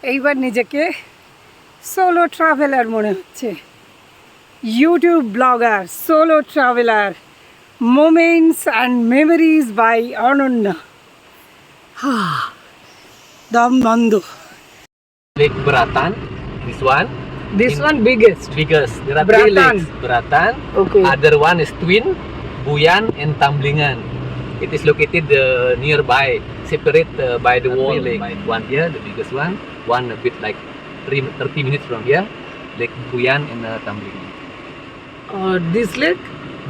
এইবার নিজেকে solo traveller মনে হচ্ছে, YouTube blogger, solo traveller, moments and memories by Ananya. দম বন্ধ। Lake Beratan, this one. This In- one biggest. Biggest. There are Beratan. three lakes. Beratan. Okay. Other one is Twin, Buyan, and Tamblingan. It is located nearby, separate by the wall lake. One here, the biggest one a bit like 30 minutes from here, Lake Buyan and Tamblingan. This lake?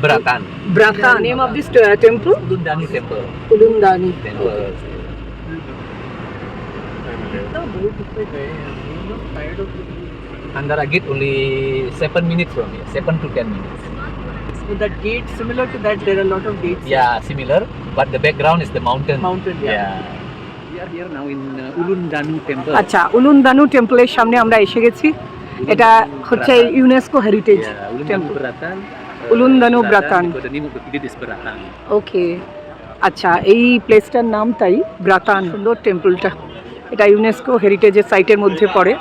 Beratan. Bratan. Name of this temple? Ulundani Temple. Ulundani. Temple. Andhra Gate only 7 minutes from here, 7 to 10 minutes. So that gate, similar to that, there are a lot of gates. Yeah, similar, but the background is the mountain. Mountain, yeah. We are here now in Ulundanu Temple. আচ্ছা, উলুন্দানু টেম্পলের সামনে আমরা এসে গেছি। এটা হচ্ছে UNESCO heritage Yeah, Ulundanu temple. Beratan. Ulundanu Beratan. Because the name of the village is Beratan. ওকে, আচ্ছা, এই প্লেসটার নাম তাই ব্রাতান। সুন্দর টেম্পলটা, এটা ইউনেস্কো হেরিটেজের সাইটের মধ্যে পড়ে।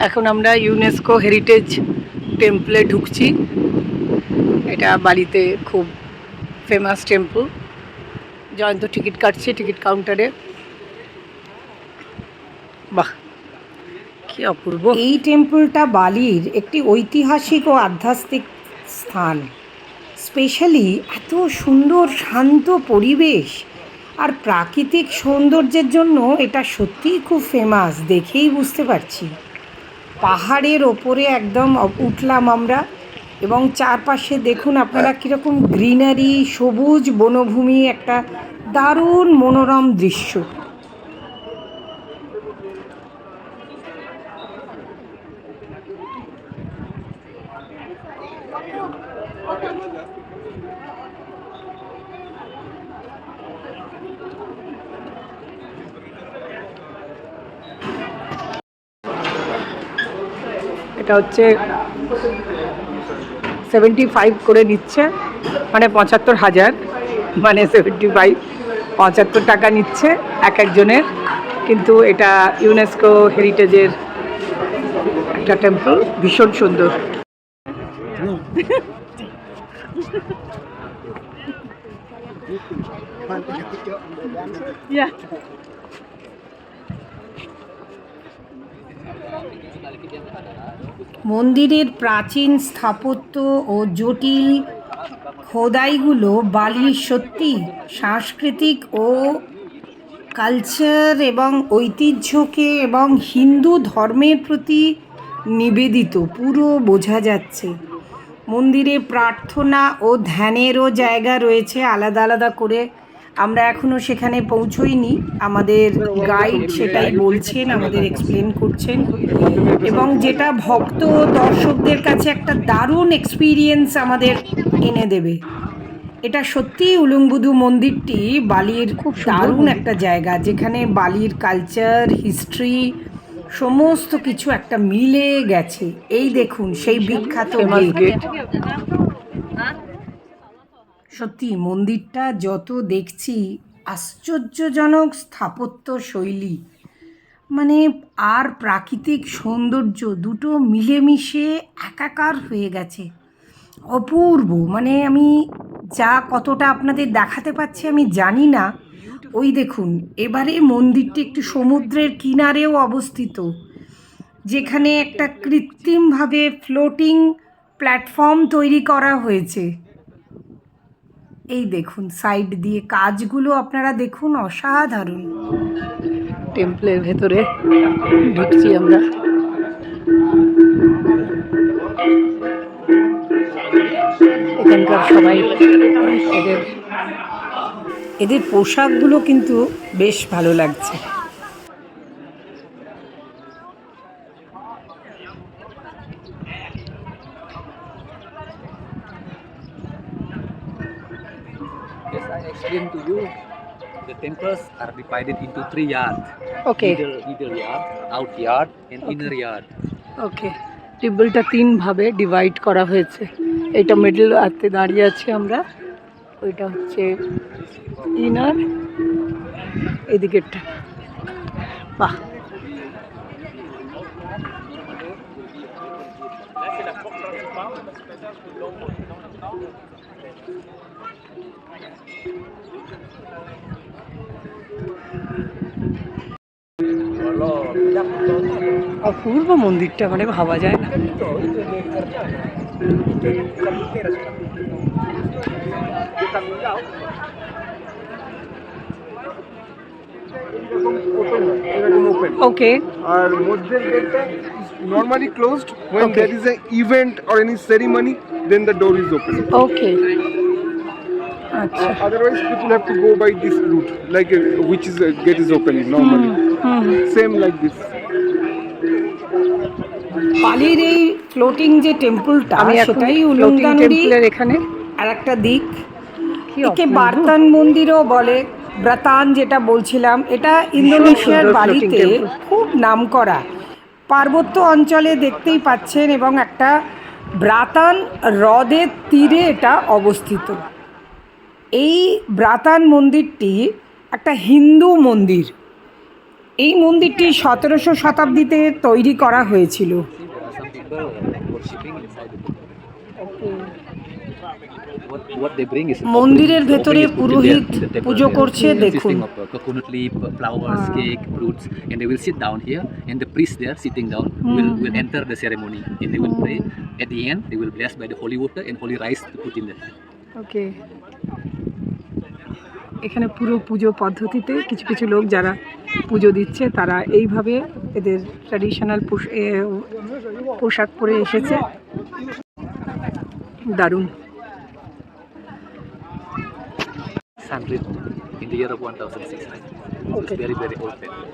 এখন আমরা ইউনেস্কো হেরিটেজ টেম্পলে ঢুকছি। এটা বালিতে খুব ফেমাস টেম্পল। জয়ন্ত টিকিট কাটছে টিকিট কাউন্টারে। বাহ, কি অপূর্ব! এই টেম্পলটা বালির একটি ঐতিহাসিক ও আধ্যাত্মিক স্থান। স্পেশালি এত সুন্দর শান্ত পরিবেশ আর প্রাকৃতিক সৌন্দর্যের জন্য এটা সত্যিই খুব ফেমাস, দেখেই বুঝতে পারছি। পাহাড়ের ওপরে একদম উঠলাম আমরা, এবং চারপাশে দেখুন আপনারা কীরকম গ্রিনারি, সবুজ বনভূমি, একটা দারুণ মনোরম দৃশ্য। এটা হচ্ছে 75 করে নিচ্ছে, মানে 75,000, মানে 75, 75 টাকা নিচ্ছে এক একজনের। কিন্তু এটা ইউনেস্কো হেরিটেজের একটা টেম্পল, ভীষণ সুন্দর। মন্দিরের প্রাচীন স্থাপত্য ও জটিল খোদাইগুলো বালির সত্যি সাংস্কৃতিক ও কালচার এবং ঐতিহ্যকে এবং হিন্দু ধর্মের প্রতি নিবেদিত পুরো বোঝা যাচ্ছে। মন্দিরে প্রার্থনা ও ধ্যানেরও জায়গা রয়েছে আলাদা আলাদা করে। আমরা এখনও সেখানে পৌঁছইনি, আমাদের গাইড সেটাই বলছেন, আমাদের এক্সপ্লেন করছেন, এবং যেটা ভক্ত দর্শকদের কাছে একটা দারুণ এক্সপিরিয়েন্স আমাদের এনে দেবে। এটা সত্যিই উলুঙ্গুদু মন্দিরটি বালির খুব দারুণ একটা জায়গা, যেখানে বালির কালচার, হিস্ট্রি সমস্ত কিছু একটা মিলে গেছে। এই দেখুন সেই বিখ্যাত গেট। সত্যি মন্দিরটা যত দেখছি আশ্চর্যজনক স্থাপত্য শৈলী, মানে আর প্রাকৃতিক সৌন্দর্য দুটো মিলেমিশে একাকার হয়ে গেছে, অপূর্ব। মানে আমি যা কতটা আপনাদের দেখাতে পাচ্ছি আমি জানি না। ওই দেখুন, এবারে মন্দিরটি একটু সমুদ্রের কিনারেও অবস্থিত, যেখানে একটা কৃত্রিমভাবে ফ্লোটিং প্ল্যাটফর্ম তৈরি করা হয়েছে। এই দেখুন সাইড দিয়ে কাজগুলো আপনারা দেখুন, অসাধারণ। টেম্পলের ভেতরে ঢুকছি আমরা। এখানকার সবাই এদের পোশাকগুলো কিন্তু বেশ ভালো লাগছে। Yes, I explained to you. The temples are divided into 3 yards. Okay Middle yard, out yard, and inner yard. ওকে, টেম্পলটা 3 ভাবে ডিভাইড করা হয়েছে। এটা মিডল আর্থে দাঁড়িয়ে আছি আমরা, ওইটা হচ্ছে ইনার, এদিকেরটা। বাহ, অপূর্ব মন্দিরটা, মানে ভাবা যায় না। ওকে, আর মধ্যের গেটটা normally closed when Okay. there is an event or any ceremony, then the door is open. ওকে, আচ্ছা। Otherwise people have to go by this route, like which is gate is open normally. Same like this. বালির এই floating যে টেম্পলটা, আমি এখন সেটাই floating উলুঙ্গানুরি temple-এর এখানে। আর একটা দিক। কি একে অপূর্ব। বার্তান মন্দিরও বলে, ব্রাতান যেটা বলছিলাম, এটা ইন্দোনেশিয়ার সুন্দর বালিতে floating temple। খুব নামকরা। পার্বত্য অঞ্চলে দেখতেই পাচ্ছেন, এবং একটা ব্রাতান হ্রদের তীরে এটা অবস্থিত। এই ব্রাতান মন্দিরটি একটা হিন্দু মন্দির। এই মন্দিরটি 1700 শতাব্দীতে তৈরি করা হয়েছিল। Some people like worshipping inside the temple. What they bring is মন্দিরের ভেতরে offering is put in পুরোহিত there in the temple Puja there, করছে, দেখুন। consisting of coconut leaf, flowers, cake, fruits, and they will sit down here, and the priest there sitting down will enter the ceremony, and they will pray. At the end, they will bless by the holy water and holy rice to put in there. ওকে, এখানে পুরো পুজো পদ্ধতিতে কিছু কিছু লোক যারা পুজো দিচ্ছে, তারা এইভাবে এদের ট্র্যাডিশনাল পোশাক পরে এসেছে। দারুণ। Sanskrit in the year of 1600. It's very, very old temple.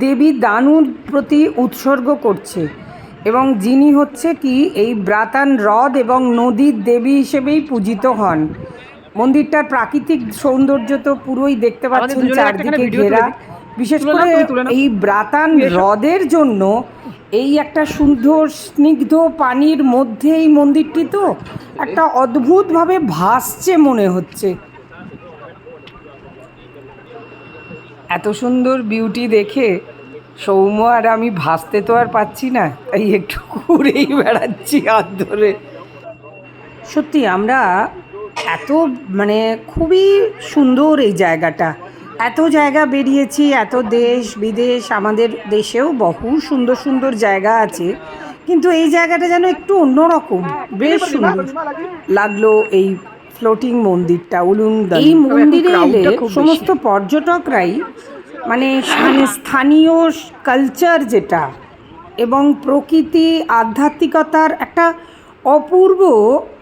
দেবী দানুর প্রতি উৎসর্গ করছে, এবং যিনি হচ্ছে কি এই ব্রাতান হ্রদ এবং নদীর দেবী হিসেবেই পূজিত হন। মন্দিরটার প্রাকৃতিক সৌন্দর্য তো পুরোই দেখতে পাচ্ছেন, দুজনের একটা চারদিকে ভিডিও তুলে ঘেরা। দিই। বিশেষ তুলে করে নাও, তুমি তুলে নাও। এই ব্রাতান হ্রদের জন্য, এই একটা সুন্দর স্নিগ্ধ পানির মধ্যে এই মন্দিরটি তো একটা অদ্ভুতভাবে ভাসছে মনে হচ্ছে। এত সুন্দর বিউটি দেখে সৌম্য আর আমি ভাসতে তো আর পাচ্ছি না, তাই একটু ঘুরেই বেড়াচ্ছি হাত ধরে। সত্যি আমরা এত মানে খুবই সুন্দর এই জায়গাটা। এত জায়গা বেরিয়েছি, এত দেশ বিদেশ, আমাদের দেশেও বহু সুন্দর সুন্দর জায়গা আছে, কিন্তু এই জায়গাটা যেন একটু অন্যরকম, বেশ সুন্দর লাগলো। এই ফ্লোটিং মন্দিরটা উলুংদান, এই মন্দিরে এলে সমস্ত পর্যটকরাই মানে স্থানীয় কালচার যেটা এবং প্রকৃতি আধ্যাত্মিকতার একটা অপূর্ব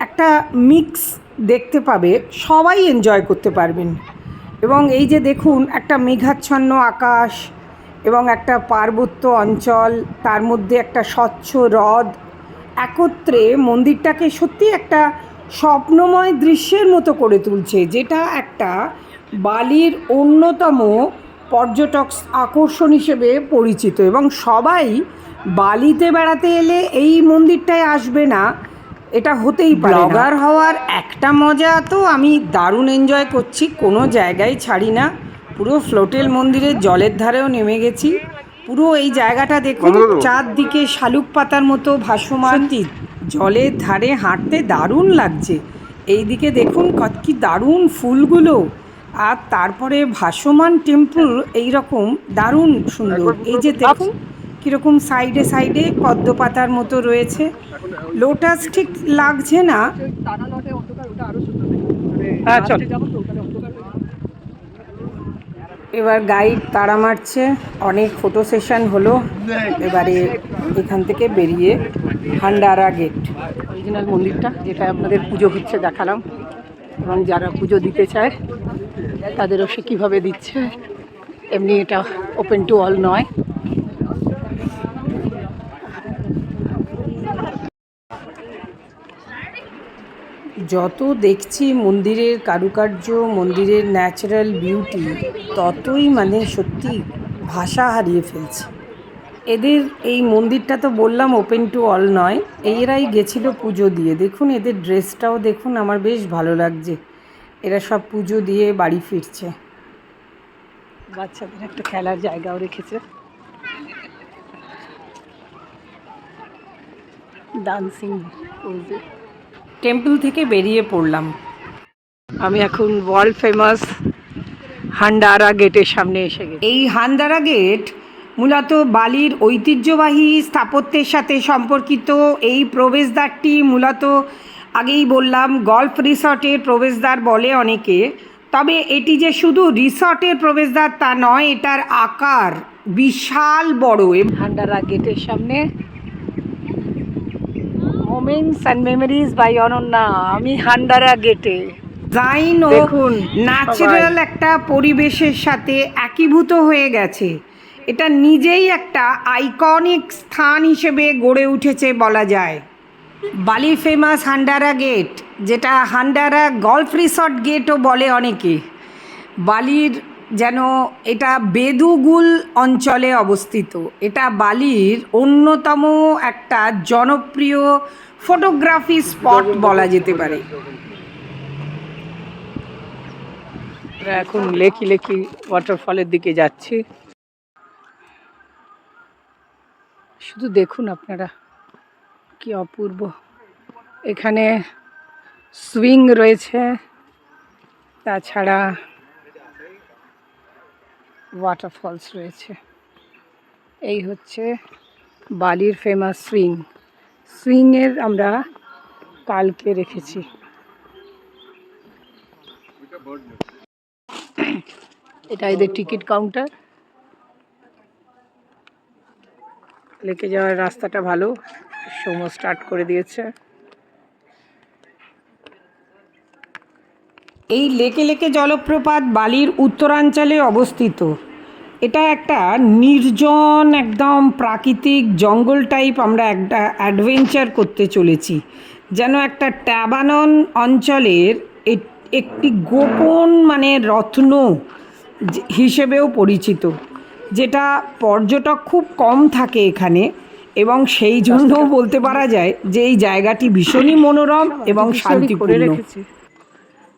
একটা মিক্স দেখতে পাবে, সবাই এনজয় করতে পারবেন। এবং এই যে দেখুন, একটা মেঘাচ্ছন্ন আকাশ এবং একটা পার্বত্য অঞ্চল, তার মধ্যে একটা স্বচ্ছ হ্রদ একত্রে মন্দিরটাকে সত্যি একটা স্বপ্নময় দৃশ্যের মতো করে তুলছে, যেটা একটা বালির অন্যতম পর্যটক আকর্ষণ হিসেবে পরিচিত। এবং সবাই বালিতে বেড়াতে এলে এই মন্দিরটায় আসবে না, এটা হতেই পারে। ব্লগার হওয়ার একটা মজা তো আমি দারুণ এনজয় করছি, কোনো জায়গায় ছাড়ি না। পুরো ফ্লোটেল মন্দিরের জলের ধারেও নেমে গেছি। পুরো এই জায়গাটা দেখুন, চারদিকে শালুক পাতার মতো ভাসমান, জলের ধারে হাঁটতে দারুণ লাগছে। এইদিকে দেখুন কি দারুণ ফুলগুলো, আর তারপরে ভাসমান টেম্পল, এইরকম দারুণ সুন্দর। এই যে দেখুন কীরকম সাইডে সাইডে পদ্ম পাতার মতো রয়েছে, লোটাস ঠিক লাগছে না। হ্যাঁ, চল। এবার গাইড তাড়া মারছে, অনেক ফটো সেশন হলো, এবারে এখান থেকে বেরিয়ে ভান্ডারা গেট, অরিজিনাল মন্দিরটা যেটা আপনাদের পুজো হচ্ছে দেখালাম, এবং যারা পুজো দিতে চায় তাদেরও সে কীভাবে দিচ্ছে। এমনি এটা ওপেন টু অল নয়। যত দেখছি মন্দিরের কারুকার্য, মন্দিরের ন্যাচারাল বিউটি, ততই মানে সত্যি ভাষা হারিয়ে ফেলছে। এদের এই মন্দিরটা তো বললাম ওপেন টু অল নয়, এরাই গেছিল পুজো দিয়ে। দেখুন এদের ড্রেসটাও দেখুন, আমার বেশ ভালো লাগছে। এরা সব পুজো দিয়ে বাড়ি ফিরছে। বাচ্চাদের একটা খেলার জায়গাও রেখেছে, ডান্সিং করবে। টেম্পল থেকে বেরিয়ে পড়লাম। আমি এখন ওয়ার্ল্ড ফেমাস হান্ডারা গেটের সামনে এসে গেছি। এই হান্দারা গেট মূলত বালির ঐতিহ্যবাহী স্থাপত্যের সাথে সম্পর্কিত। এই প্রবেশদ্বারটি মূলত আগেই বললাম গল্ফ রিসর্টের প্রবেশদ্বার বলে অনেকে, তবে এটি যে শুধু রিসর্টের প্রবেশদ্বার তা নয়, এটার আকার বিশাল বড়। হান্ডারা গেটের সামনে moments and memories by Ananya. আমি হান্ডারা গেটে। ডিজাইন ও দেখুন, ন্যাচারাল একটা পরিবেশের সাথে একীভূত হয়ে গেছে। এটা নিজেই একটা আইকনিক স্থান হিসেবে গড়ে উঠেছে বলা যায়। বালি ফেমাস হান্ডারা গেট, যেটা হান্ডারা গল্ফ রিসর্ট গেটও বলে অনেকে। বালির যেন এটা বেদুগুল অঞ্চলে অবস্থিত। এটা বালির অন্যতম একটা জনপ্রিয় ফটোগ্রাফি স্পট বলা যেতে পারে। আমরা এখন লেকি লেকি ওয়াটারফলের দিকে যাচ্ছি। শুধু দেখুন আপনারা, কি অপূর্ব। এখানে সুইং রয়েছে, তাছাড়া ওয়াটারফলস রয়েছে। এই হচ্ছে বালির ফেমাস সুইং। সুইংয়ের আমরা কালকে রেখেছি। এটা এদের টিকিট কাউন্টার। লেকে যাওয়ার রাস্তাটা ভালো, সময় স্টার্ট করে দিয়েছে। এই লেকে লেকে জলপ্রপাত বালির উত্তরাঞ্চলে অবস্থিত। এটা একটা নির্জন একদম প্রাকৃতিক জঙ্গল টাইপ। আমরা একটা অ্যাডভেঞ্চার করতে চলেছি, যেন একটা ট্যাবানন অঞ্চলের একটি গোপন মানে রত্ন হিসেবেও পরিচিত, যেটা পর্যটক খুব কম থাকে এখানে, এবং সেই জন্যও বলতে পারা যায় যে এই জায়গাটি ভীষণই মনোরম এবং শান্তিপূর্ণ।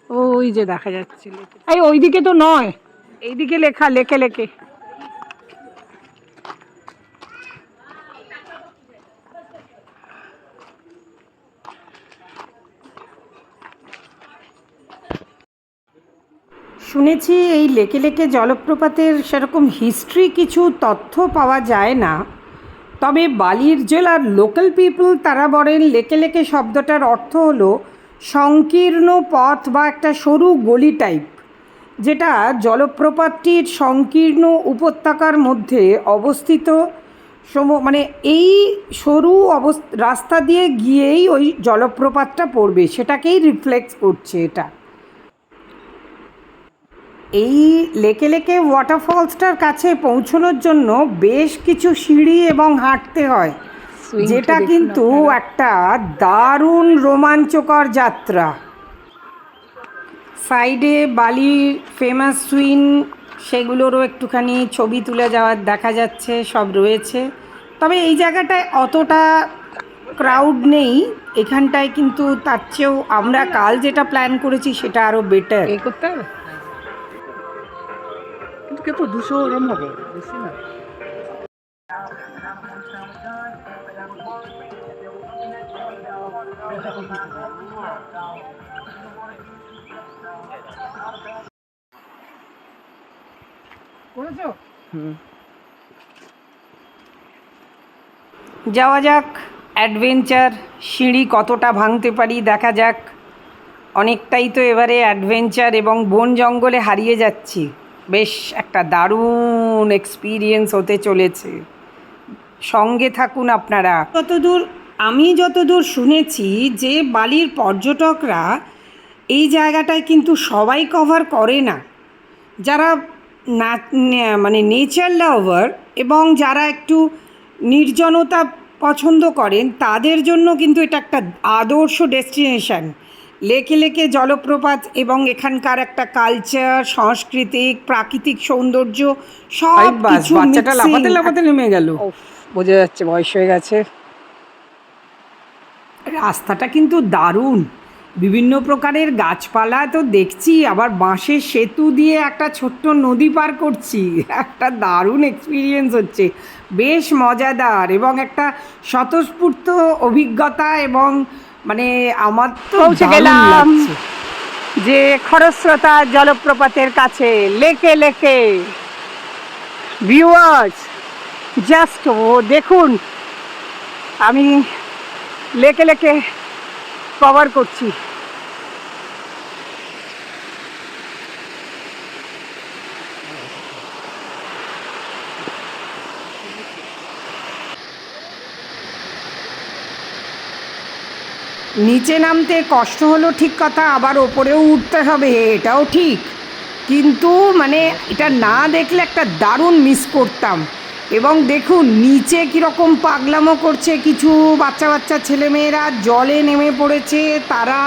ওই যে দেখা যাচ্ছে, এই ওইদিকে তো নয়, এইদিকে লেখা লেকে লেকে। শুনেছি এই লেকে লেকে জলপ্রপাতের সেরকম হিস্ট্রি কিছু তথ্য পাওয়া যায় না, তবে বালির জেলার লোকাল পিপল তারা বলেন লেকে লেকে শব্দটার অর্থ হলো সংকীর্ণ পথ বা একটা সরু গলি টাইপ, যেটা জলপ্রপাতটির সংকীর্ণ উপত্যকার মধ্যে অবস্থিত। মানে এই সরু রাস্তা দিয়ে গিয়েই ওই জলপ্রপাতটা পড়বে, সেটাকেই রিফ্লেক্ট করছে এটা। এই লেকে লেকে ওয়াটারফলসটার কাছে পৌঁছানোর জন্য বেশ কিছু সিঁড়ি এবং হাঁটতে হয়, যেটা কিন্তু একটা দারুণ রোমাঞ্চকর যাত্রা। সাইডে বালির ফেমাস সুইং, সেগুলোরও একটুখানি ছবি তুলে যাওয়ার দেখা যাচ্ছে, সব রয়েছে। তবে এই জায়গাটায় অতটা ক্রাউড নেই এখানটায়, কিন্তু তার চেয়েও আমরা কাল যেটা প্ল্যান করেছি সেটা আরও বেটার। এই করতে হবে কিন্তু 200 গ্রাম হবে, বেশি না। যাওয়া যাক, অ্যাডভেঞ্চার। সিঁড়ি কতটা ভাঙতে পারি দেখা যাক। অনেকটাই তো এবারে অ্যাডভেঞ্চার এবং বন জঙ্গলে হারিয়ে যাচ্ছি। বেশ একটা দারুণ এক্সপিরিয়েন্স হতে চলেছে, সঙ্গে থাকুন আপনারা। আমি যতদূর শুনেছি যে বালির পর্যটকরা এই জায়গাটায় কিন্তু সবাই কভার করে না। যারা মানে নেচার লাভার এবং যারা একটু নির্জনতা পছন্দ করেন তাদের জন্য কিন্তু এটা একটা আদর্শ ডেস্টিনেশন। লেকে লেকে জলপ্রপাত এবং এখানকার একটা কালচার, সাংস্কৃতিক, প্রাকৃতিক সৌন্দর্য সব কিছু বাচ্চাটা লাফাতে লাফাতে নেমে গেল। বোঝা যাচ্ছে বয়স হয়ে গেছে। রাস্তাটা কিন্তু দারুণ, বিভিন্ন প্রকারের গাছপালা তো দেখছি, আবার বাঁশের সেতু দিয়ে একটা ছোট্ট নদী পার করছি। একটা দারুণ এক্সপিরিয়েন্স হচ্ছে, বেশ মজাদার এবং একটা স্বতঃস্ফূর্ত অভিজ্ঞতা, এবং মানে আমার তো পৌঁছে দারুণ গেলাম লাগছে। যে খরস্রোতা জলপ্রপাতের কাছে, লেকে লেকে। ভিউয়ার্স, জাস্ট ও দেখুন, আমি লেকে লেকে কভার করছি। নিচে নামতে কষ্ট হলো ঠিক কথা, আবার ওপরেও উঠতে হবে এটাও ঠিক, কিন্তু মানে এটা না দেখলে একটা দারুণ মিস করতাম। এবং দেখুন নিচে কীরকম পাগলামো করছে কিছু বাচ্চা বাচ্চা ছেলেমেয়েরা, জলে নেমে পড়েছে, তারা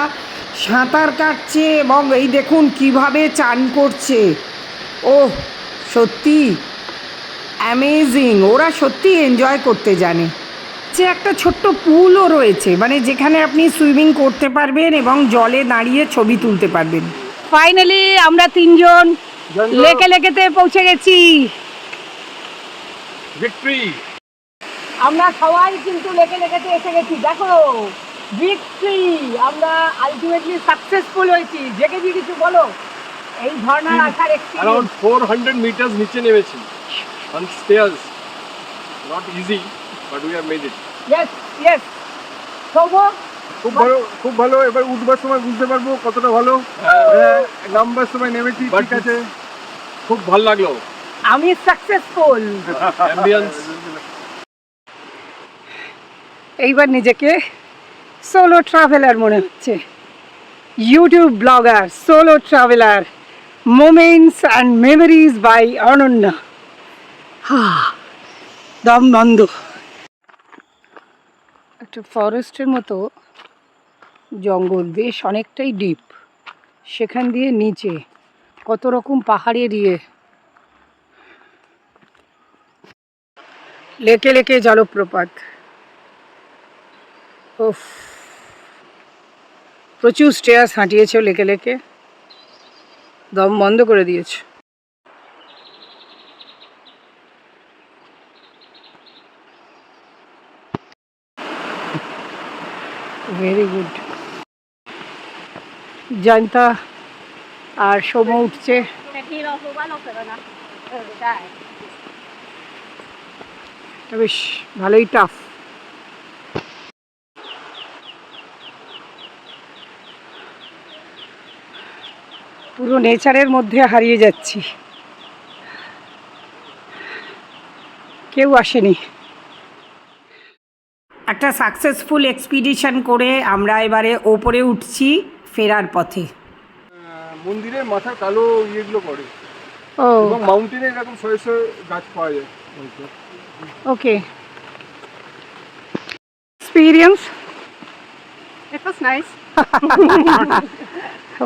সাঁতার কাটছে এবং এই দেখুন কিভাবে চান করছে। ওহ, সত্যি অ্যামেজিং, ওরা সত্যি এনজয় করতে জানে। যে একটা ছোট্ট পুলও রয়েছে, মানে যেখানে আপনি সুইমিং করতে পারবেন এবং জলে দাঁড়িয়ে ছবি তুলতে পারবেন। ফাইনালি আমরা তিনজন লেকে লেকেতে পৌঁছে গেছি। Victory! আমরা সবাই কিন্তু লেকে লেকেতে এসে গেছি। দেখো, ভিক্টরি, আমরা আলটিমেটলি সাকসেসফুল হয়েছি। জেগেজি কিছু বলো এই ঝর্ণার আসার এক্সপিরিয়েন্স। Around 400 meters নিচে নেমেছি on stairs. Not easy, but we have made it. Yes yes. Soubho, খুব ভালো। এবার উঠবার সময় বুঝতে পারবো কতটা ভালো। নামবার সময় নেমেছি, ঠিক আছে। খুব ভালো লাগলো। আমি সাকসেসফুল। অ্যাম্বিয়েন্স। এইবার নিজেকে সোলো ট্রাভেলার মনে হচ্ছে। YouTube blogger, solo traveller, moments and memories by Ananya. দম বন্ধ। একটা ফরেস্টের মতো জঙ্গল, বেশ অনেকটাই ডিপ, সেখান দিয়ে নিচে কত রকম পাহাড়ি এরিয়ে, লেকে লেকে জলপ্রপাত। ওফ, প্রচুর স্টেয়ার্স হাঁটিয়েছ লেকে লেকে, দম বন্ধ করে দিয়েছ। Very good. জয়ন্তা আর সৌম্য উঠছে। বেশ ভালোই টাফ। পুরো নেচারের মধ্যে হারিয়ে যাচ্ছি, কেউ আসেনি। একটা সাকসেসফুল এক্সপিডিশন করে আমরা এবারে ওপরে উঠছি ফেরার পথে। মন্দিরের মাথার কালো ইয়েগুলো পড়ে, ও এবং মাউন্টেনে এরকম শয়ে শয়ে গাছ পাওয়া যায়। ওকে, experience, it was nice.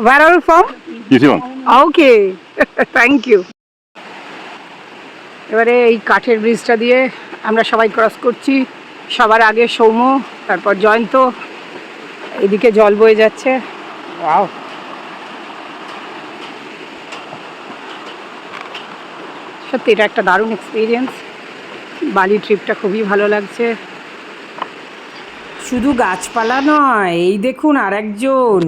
Where are you from? Yitong. Okay, thank you. এবারে এই কাঠের ব্রিজটা দিয়ে আমরা সবাই ক্রস করছি। সবার আগে সৌম্য, তারপর জয়ন্ত। এদিকে জল বয়ে যাচ্ছে। ওয়াও, সত্যি এটা একটা দারুণ এক্সপিরিয়েন্স। বালি ট্রিপটা খুবই ভালো লাগছে। শুধু গাছপালা নয়, এই দেখুন আরেকজন